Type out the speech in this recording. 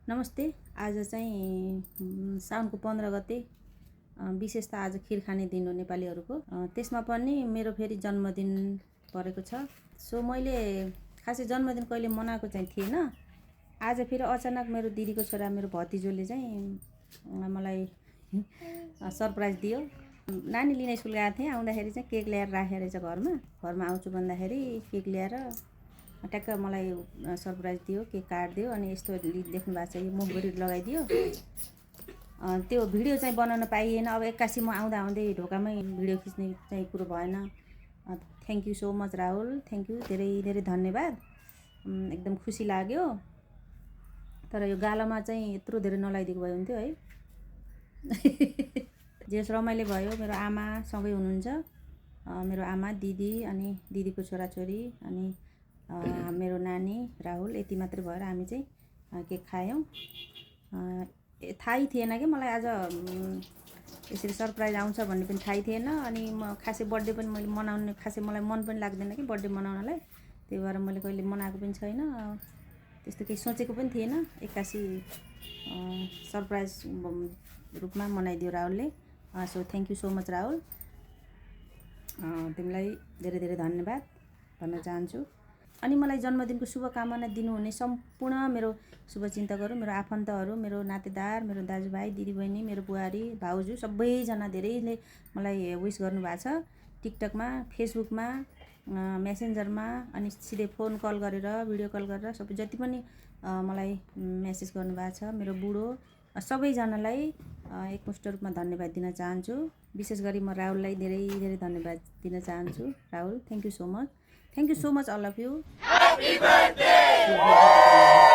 नमस्ते। आज चाहिँ साउनको 15 गते विशेष त आज खिर खाने दिन हो नेपालीहरूको। त्यसमा पनि मेरो फेरि जन्मदिन परेको छ। सो मैले खासै जन्मदिन कहिले मनाएको चाहिँ थिएन। आज फेरि अचानक मेरो दिदीको छोरा मेरो भतिजोले चाहिँ मलाई सरप्राइज दियो। नानी लिन स्कुल गएको थिएँ, आउँदाखेरि चाहिँ केक ल्याएर राखेर रहेछ घरमा आउँछु भन्दाखेरि केक ल्याएर ट्याक्क मलाई सरप्राइज दियो, केक काट्दियो अनि यस्तो देख्नु भएको छ, यो मुखभरि लगाइदियो। त्यो भिडियो चाहिँ बनाउन पाइएन। अब एक्कासी म आउँदै ढोकामै भिडियो खिच्ने चाहिँ कुरो भएन। Thank you so much Rahul, thank you, धेरै धेरै धन्यवाद। एकदम खुसी लाग्यो। तर यो गालामा चाहिँ यत्रो धेरै नलाइदिएको भए हुन्थ्यो है। जेस रमाइलो भयो। मेरो आमा सँगै हुनुहुन्छ, मेरो आमा, दिदी अनि दिदीको छोराछोरी अनि मेरो नानी राहुल, यति मात्रै भएर हामी चाहिँ केक खायौँ। थाहै थिएन कि मलाई आज यसरी सरप्राइज आउँछ भन्ने पनि थाहै थिएन। अनि म खासै बर्थडे पनि मैले मनाउने खासै मलाई मन पनि लाग्दैन कि बर्थडे मनाउनलाई। त्यही भएर मैले कहिले मनाएको पनि छैन, त्यस्तो केही सोचेको पनि थिएन। एक्कासी सरप्राइज रूपमा मनाइदियो राहुलले। So thank you so much Rahul, तिमीलाई धेरै धेरै धन्यवाद भन्न चाहन्छु। अनि मलाई जन्मदिनको शुभकामना दिनुहुने सम्पूर्ण मेरो शुभचिन्तकहरू, मेरो आफन्तहरू, मेरो नातेदार, मेरो दाजुभाइ, दिदीबहिनी, मेरो बुहारी, भाउजू सबैजना धेरैले मलाई विस गर्नुभएको छ। टिकटकमा, फेसबुकमा, मेसेन्जरमा अनि सिधै फोन कल गरेर, भिडियो कल गरेर सबै जति पनि मलाई मेसेज गर्नुभएको छ, मेरो बुढो सबैजनालाई एकमुष्ट रूपमा धन्यवाद दिन चाहन्छु। विशेष गरी म राहुललाई धेरै धेरै धन्यवाद दिन चाहन्छु। Rahul, thank you so much, all of you. Happy birthday!